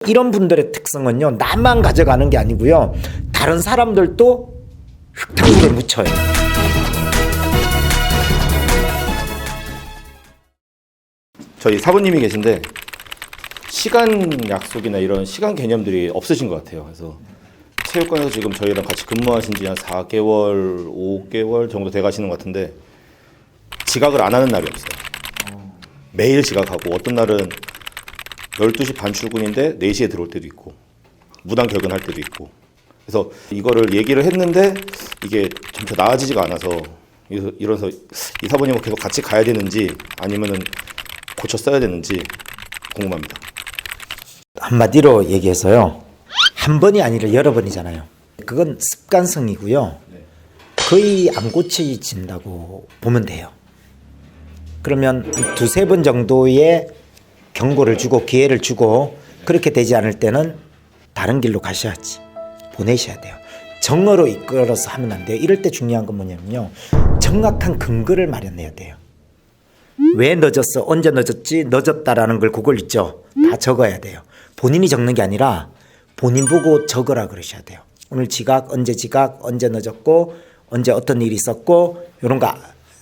이런 분들의 특성은요, 나만 가져가는 게 아니고요, 다른 사람들도 흙탕물을 묻혀요. 저희 사부님이 계신데 시간 약속이나 이런 시간 개념들이 없으신 것 같아요. 그래서 체육관에서 지금 저희랑 같이 근무하신 지 한 4개월, 5개월 정도 돼 가시는 것 같은데 지각을 안 하는 날이 없어요. 매일 지각하고 어떤 날은 12시 반 출근인데 4시에 들어올 때도 있고 무단 결근할 때도 있고, 그래서 이거를 얘기를 했는데 이게 점차 나아지지가 않아서 이래서 이 사부님은 계속 같이 가야 되는지 아니면은 고쳐 써야 되는지 궁금합니다. 한마디로 얘기해서요, 한 번이 아니라 여러 번이잖아요. 그건 습관성이고요, 거의 안 고쳐진다고 보면 돼요. 그러면 두세 번 정도의 경고를 주고 기회를 주고 그렇게 되지 않을 때는 다른 길로 가셔야지, 보내셔야 돼요. 정어로 이끌어서 하면 안 돼요. 이럴 때 중요한 건 뭐냐면요, 정확한 근거를 마련해야 돼요. 왜 늦었어? 언제 늦었지? 늦었다라는 걸 그걸 있죠, 다 적어야 돼요. 본인이 적는 게 아니라 본인 보고 적으라 그러셔야 돼요. 오늘 지각, 언제 늦었고, 언제 어떤 일이 있었고, 이런 거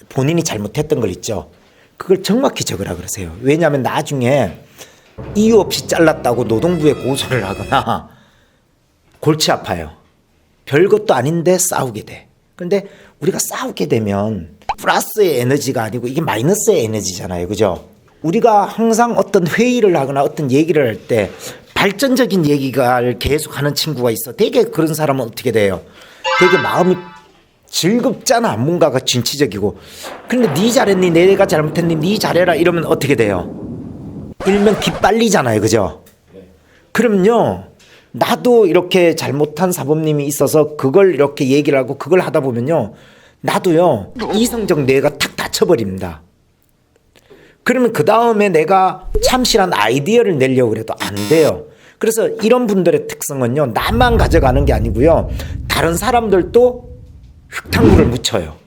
본인이 잘못했던 걸 있죠, 그걸 정확히 적으라 그러세요. 왜냐하면 나중에 이유 없이 잘랐다고 노동부에 고소를 하거나 골치 아파요. 별것도 아닌데 싸우게 돼. 그런데 우리가 싸우게 되면 플러스의 에너지가 아니고 이게 마이너스의 에너지잖아요, 그죠? 우리가 항상 어떤 회의를 하거나 어떤 얘기를 할 때 발전적인 얘기가 계속 하는 친구가 있어. 되게 그런 사람은 어떻게 돼요? 되게 마음이 즐겁잖아. 뭔가가 진취적이고. 근데 네 잘했니? 내가 잘못했니? 네 잘해라 이러면 어떻게 돼요? 일명 기빨리잖아요, 그죠? 그럼요, 나도 이렇게 잘못한 사범님이 있어서 그걸 이렇게 얘기를 하고 그걸 하다 보면요, 나도요 이성적 뇌가 탁 닫혀버립니다. 그러면 그 다음에 내가 참신한 아이디어를 내려고 해도 안 돼요. 그래서 이런 분들의 특성은요, 나만 가져가는 게 아니고요, 다른 사람들도 흙탕물을 묻혀요.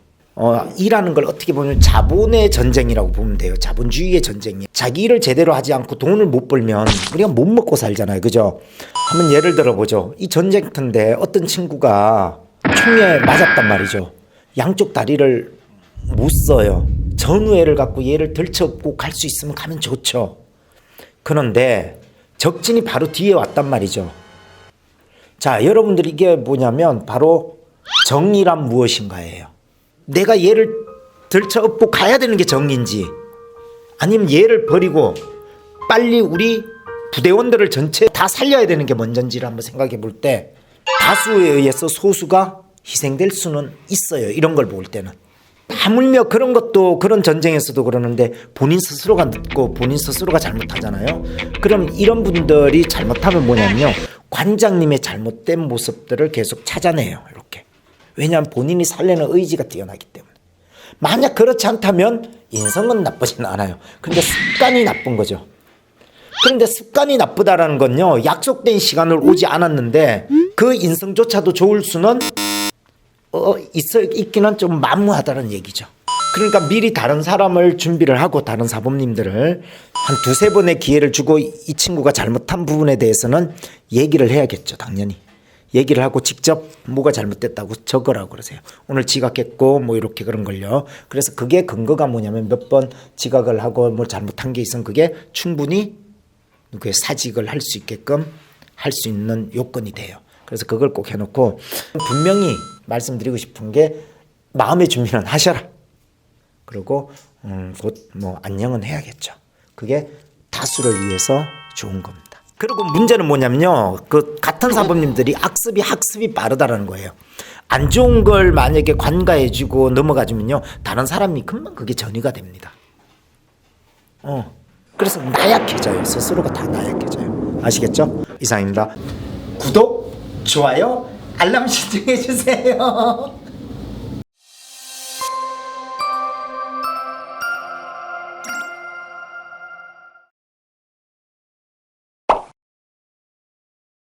일하는 걸 어떻게 보면 자본의 전쟁이라고 보면 돼요. 자본주의의 전쟁이에요. 자기 일을 제대로 하지 않고 돈을 못 벌면 우리가 못 먹고 살잖아요, 그죠? 한번 예를 들어보죠. 이 전쟁터인데 어떤 친구가 총에 맞았단 말이죠. 양쪽 다리를 못 써요. 전우애를 갖고 얘를 들쳐업고 갈 수 있으면 가면 좋죠. 그런데 적진이 바로 뒤에 왔단 말이죠. 자, 여러분들이 이게 뭐냐면 바로 정의란 무엇인가예요. 내가 얘를 들쳐업고 가야 되는 게 정의인지, 아니면 얘를 버리고 빨리 우리 부대원들을 전체 다 살려야 되는 게 먼저인지를 한번 생각해 볼 때, 다수에 의해서 소수가 희생될 수는 있어요, 이런 걸 볼 때는. 하물며 그런 것도, 그런 전쟁에서도 그러는데 본인 스스로가 늦고 본인 스스로가 잘못하잖아요. 그럼 이런 분들이 잘못하면 뭐냐면요, 관장님의 잘못된 모습들을 계속 찾아내요, 이렇게. 왜냐하면 본인이 살려는 의지가 뛰어나기 때문에. 만약 그렇지 않다면 인성은 나쁘진 않아요. 그런데 습관이 나쁜 거죠. 그런데 습관이 나쁘다라는 건요, 약속된 시간을 오지 않았는데 그 인성조차도 좋을 수는 있기는 좀 만무하다는 얘기죠. 그러니까 미리 다른 사람을 준비를 하고 다른 사범님들을 한 두세 번의 기회를 주고 이 친구가 잘못한 부분에 대해서는 얘기를 해야겠죠, 당연히. 얘기를 하고 직접 뭐가 잘못됐다고 적으라고 그러세요. 오늘 지각했고 뭐 이렇게 그런 걸요. 그래서 그게 근거가 뭐냐면 몇 번 지각을 하고 뭐 잘못한 게 있으면 그게 충분히 누구의 사직을 할 수 있게끔 할 수 있는 요건이 돼요. 그래서 그걸 꼭 해놓고 분명히 말씀드리고 싶은 게, 마음의 준비는 하셔라. 그리고 곧 뭐 안녕은 해야겠죠. 그게 다수를 위해서 좋은 겁니다. 그리고 문제는 뭐냐면요, 그 같은 사범님들이 학습이 빠르다라는 거예요. 안 좋은 걸 만약에 관가해주고 넘어가주면요, 다른 사람이 금방 그게 전이가 됩니다. 그래서 나약해져요. 스스로가 다 나약해져요. 아시겠죠? 이상입니다. 구독, 좋아요, 알람 신청해 주세요.